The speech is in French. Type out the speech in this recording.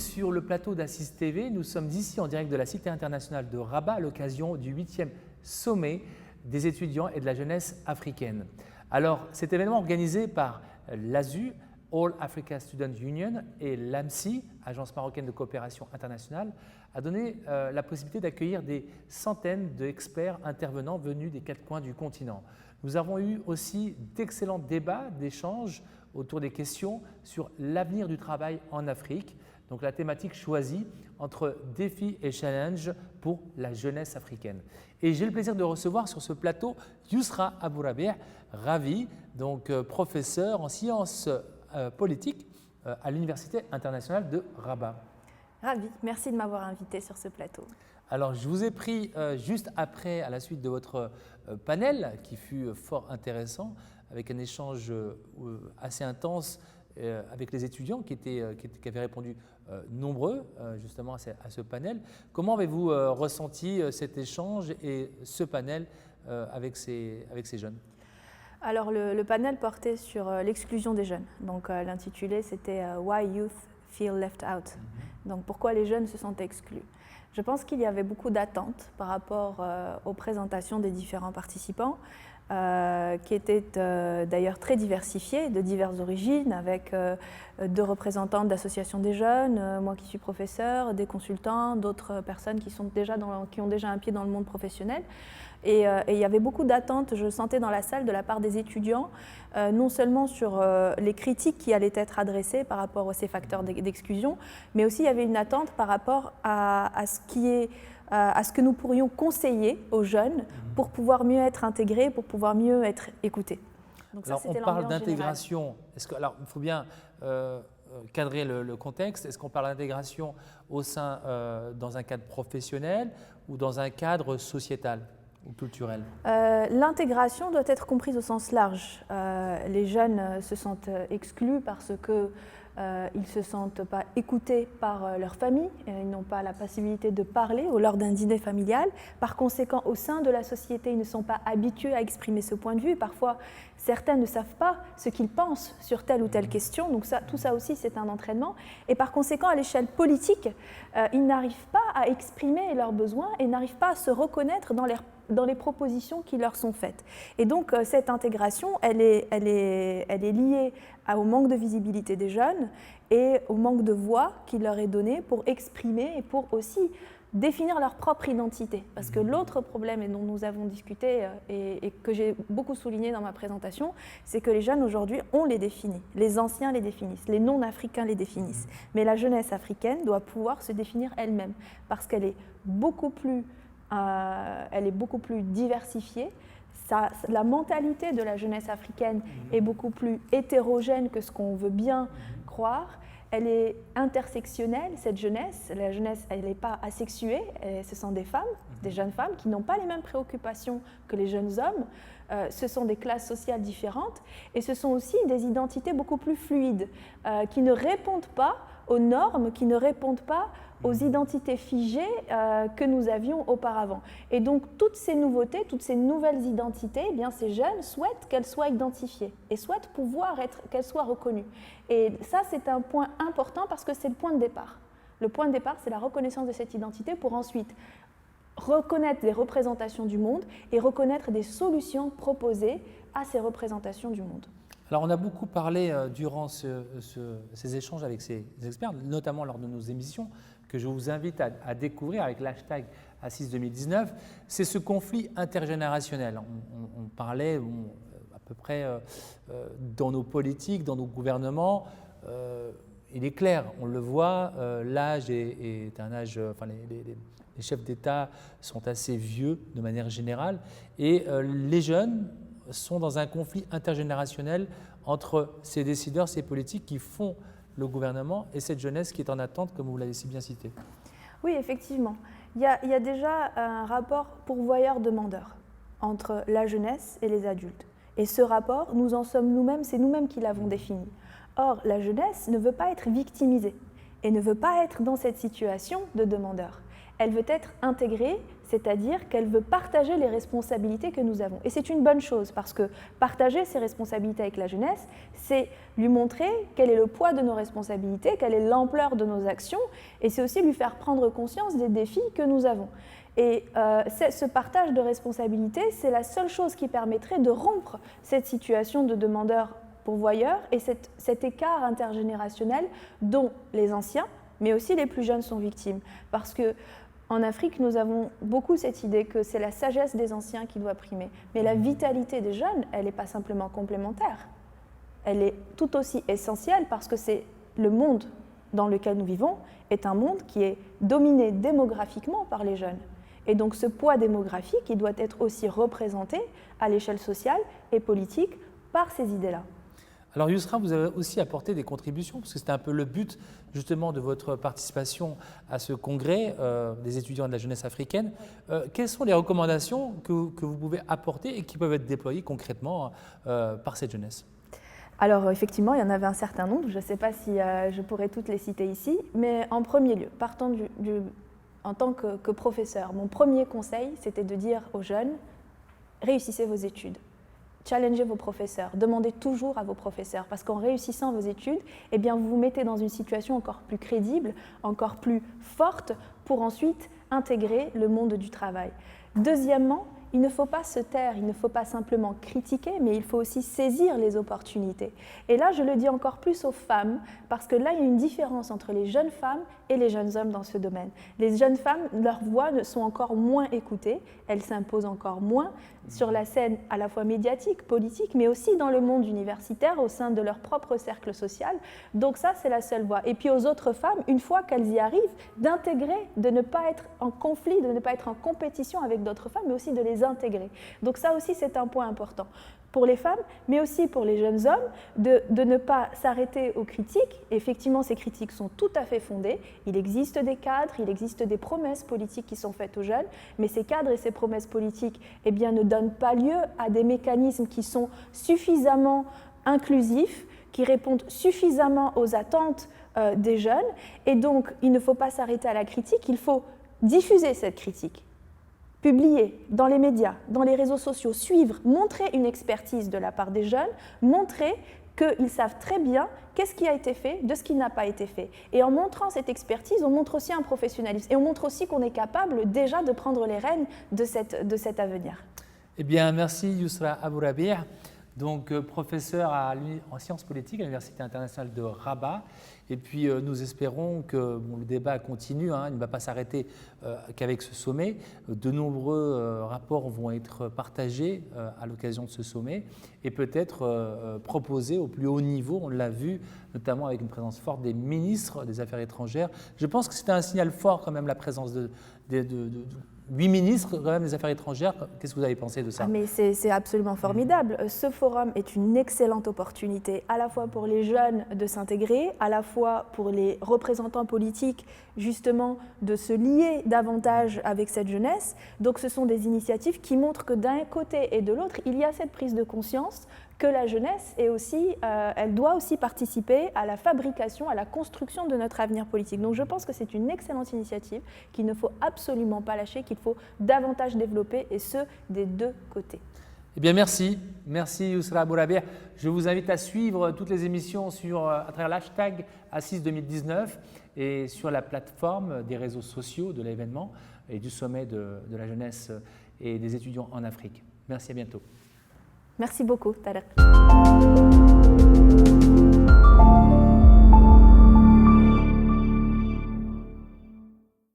sur le plateau d'Assis TV. Nous sommes ici en direct de la Cité internationale de Rabat à l'occasion du 8e sommet des étudiants et de la jeunesse africaine. Alors, cet événement organisé par l'ASU, All Africa Student Union, et l'AMSI, Agence marocaine de coopération internationale, a donné la possibilité d'accueillir des centaines d'experts intervenants venus des 4 coins du continent. Nous avons eu aussi d'excellents débats, d'échanges autour des questions sur l'avenir du travail en Afrique. Donc la thématique choisie entre défis et challenges pour la jeunesse africaine. Et j'ai le plaisir de recevoir sur ce plateau Yousra Abourabi, Ravi, donc professeur en sciences politiques à l'Université internationale de Rabat. Ravi, merci de m'avoir invité sur ce plateau. Alors, je vous ai pris juste après, à la suite de votre panel, qui fut fort intéressant, avec un échange assez intense avec les étudiants qui avaient répondu nombreux justement à ce panel. Comment avez-vous ressenti cet échange et ce panel avec ces jeunes ? Alors, le panel portait sur l'exclusion des jeunes. Donc, l'intitulé, c'était « Why Youth Feel Left Out ». Donc, pourquoi les jeunes se sentent exclus. Je pense qu'il y avait beaucoup d'attentes par rapport aux présentations des différents participants, qui étaient d'ailleurs très diversifiées, de diverses origines, avec 2 représentants d'associations des jeunes, moi qui suis professeur, des consultants, d'autres personnes qui ont déjà un pied dans le monde professionnel. Et il y avait beaucoup d'attentes, je le sentais dans la salle, de la part des étudiants, non seulement sur les critiques qui allaient être adressées par rapport à ces facteurs d'exclusion, mais aussi il y avait une attente par rapport à ce que nous pourrions conseiller aux jeunes pour pouvoir mieux être intégrés, pour pouvoir mieux être écoutés. Donc ça, alors, on parle d'intégration. Alors, il faut bien cadrer le contexte. Est-ce qu'on parle d'intégration dans un cadre professionnel ou dans un cadre sociétal ou culturel? L'intégration doit être comprise au sens large. Les jeunes se sentent exclus parce que ils ne se sentent pas écoutés par leur famille, ils n'ont pas la possibilité de parler lors d'un dîner familial. Par conséquent, au sein de la société, ils ne sont pas habitués à exprimer ce point de vue. Parfois, certains ne savent pas ce qu'ils pensent sur telle ou telle question. Donc tout ça aussi, c'est un entraînement. Et par conséquent, à l'échelle politique, ils n'arrivent pas à exprimer leurs besoins et n'arrivent pas à se reconnaître dans les propositions qui leur sont faites. Et donc, cette intégration, elle est liée au manque de visibilité des jeunes et au manque de voix qui leur est donnée pour exprimer et pour aussi définir leur propre identité. Parce que l'autre problème, et dont nous avons discuté et que j'ai beaucoup souligné dans ma présentation, c'est que les jeunes aujourd'hui, on les définit. Les anciens les définissent, les non-africains les définissent. Mais la jeunesse africaine doit pouvoir se définir elle-même parce qu'elle est beaucoup plus diversifiée. La mentalité de la jeunesse africaine est beaucoup plus hétérogène que ce qu'on veut bien croire. Elle est intersectionnelle, cette jeunesse. La jeunesse, elle n'est pas asexuée. Ce sont des femmes, des jeunes femmes qui n'ont pas les mêmes préoccupations que les jeunes hommes. Ce sont des classes sociales différentes et ce sont aussi des identités beaucoup plus fluides qui ne répondent pas aux normes, qui ne répondent pas aux identités figées que nous avions auparavant. Et donc, toutes ces nouveautés, toutes ces nouvelles identités, eh bien, ces jeunes souhaitent qu'elles soient identifiées et souhaitent qu'elles soient reconnues. Et ça, c'est un point important parce que c'est le point de départ. Le point de départ, c'est la reconnaissance de cette identité pour ensuite reconnaître des représentations du monde et reconnaître des solutions proposées à ces représentations du monde. Alors, on a beaucoup parlé durant ces échanges avec ces experts, notamment lors de nos émissions, que je vous invite à découvrir avec l'hashtag Assis 2019, c'est ce conflit intergénérationnel. On parlait à peu près dans nos politiques, dans nos gouvernements. Il est clair, on le voit, l'âge est un âge, enfin les chefs d'État sont assez vieux de manière générale et les jeunes sont dans un conflit intergénérationnel entre ces décideurs, ces politiques qui font le gouvernement et cette jeunesse qui est en attente, comme vous l'avez si bien cité. Oui, effectivement. Il y a déjà un rapport pourvoyeur-demandeur entre la jeunesse et les adultes. Et ce rapport, nous en sommes nous-mêmes, c'est nous-mêmes qui l'avons défini. Or, la jeunesse ne veut pas être victimisée et ne veut pas être dans cette situation de demandeur. elle veut être intégrée, c'est-à-dire qu'elle veut partager les responsabilités que nous avons. Et c'est une bonne chose, parce que partager ses responsabilités avec la jeunesse, c'est lui montrer quel est le poids de nos responsabilités, quelle est l'ampleur de nos actions, et c'est aussi lui faire prendre conscience des défis que nous avons. Et ce partage de responsabilités, c'est la seule chose qui permettrait de rompre cette situation de demandeur-pourvoyeur et cet écart intergénérationnel dont les anciens, mais aussi les plus jeunes sont victimes. Parce qu'en Afrique, nous avons beaucoup cette idée que c'est la sagesse des anciens qui doit primer. Mais la vitalité des jeunes, elle n'est pas simplement complémentaire. Elle est tout aussi essentielle parce que c'est le monde dans lequel nous vivons est un monde qui est dominé démographiquement par les jeunes. Et donc ce poids démographique, il doit être aussi représenté à l'échelle sociale et politique par ces idées-là. Alors Yousra, vous avez aussi apporté des contributions, parce que c'était un peu le but justement de votre participation à ce congrès des étudiants de la jeunesse africaine. Quelles sont les recommandations que vous pouvez apporter et qui peuvent être déployées concrètement par cette jeunesse ? Alors effectivement, il y en avait un certain nombre, je ne sais pas si je pourrais toutes les citer ici, mais en premier lieu, partant en tant que professeur, mon premier conseil, c'était de dire aux jeunes, réussissez vos études. Challengez vos professeurs, demandez toujours à vos professeurs, parce qu'en réussissant vos études, eh bien, vous vous mettez dans une situation encore plus crédible, encore plus forte, pour ensuite intégrer le monde du travail. Deuxièmement, il ne faut pas se taire, il ne faut pas simplement critiquer, mais il faut aussi saisir les opportunités. Et là, je le dis encore plus aux femmes, parce que là, il y a une différence entre les jeunes femmes et les jeunes hommes dans ce domaine. Les jeunes femmes, leurs voix sont encore moins écoutées, elles s'imposent encore moins sur la scène à la fois médiatique, politique, mais aussi dans le monde universitaire, au sein de leur propre cercle social. Donc ça, c'est la seule voie. Et puis aux autres femmes, une fois qu'elles y arrivent, d'intégrer, de ne pas être en conflit, de ne pas être en compétition avec d'autres femmes, mais aussi de les intégrer. Donc ça aussi, c'est un point important pour les femmes, mais aussi pour les jeunes hommes, de ne pas s'arrêter aux critiques. Effectivement, ces critiques sont tout à fait fondées. Il existe des cadres, il existe des promesses politiques qui sont faites aux jeunes, mais ces cadres et ces promesses politiques eh bien, ne donnent pas lieu à des mécanismes qui sont suffisamment inclusifs, qui répondent suffisamment aux attentes des jeunes. Et donc, il ne faut pas s'arrêter à la critique, il faut diffuser cette critique. Publier dans les médias, dans les réseaux sociaux, suivre, montrer une expertise de la part des jeunes, montrer qu'ils savent très bien qu'est-ce qui a été fait de ce qui n'a pas été fait. Et en montrant cette expertise, on montre aussi un professionnalisme et on montre aussi qu'on est capable déjà de prendre les rênes de cet avenir. Eh bien, merci Yousra Abourabir, donc professeur en sciences politiques à l'Université internationale de Rabat. Et puis nous espérons que le débat continue, il ne va pas s'arrêter qu'avec ce sommet. De nombreux rapports vont être partagés à l'occasion de ce sommet et peut-être proposés au plus haut niveau, on l'a vu, notamment avec une présence forte des ministres des Affaires étrangères. Je pense que c'était un signal fort quand même, la présence de 8 ministres quand même des Affaires étrangères. Qu'est-ce que vous avez pensé de ça ? Mais c'est absolument formidable. Ce forum est une excellente opportunité à la fois pour les jeunes de s'intégrer, à la fois pour les représentants politiques justement de se lier davantage avec cette jeunesse. Donc ce sont des initiatives qui montrent que d'un côté et de l'autre, il y a cette prise de conscience que la jeunesse est aussi, elle doit aussi participer à la fabrication, à la construction de notre avenir politique. Donc je pense que c'est une excellente initiative qu'il ne faut absolument pas lâcher, qu'il faut davantage développer, et ce, des deux côtés. Eh bien, merci Yousra Abourabir. Je vous invite à suivre toutes les émissions à travers l'hashtag Assis 2019 et sur la plateforme des réseaux sociaux de l'événement et du sommet de la jeunesse et des étudiants en Afrique. Merci, à bientôt. Merci beaucoup, Tarek.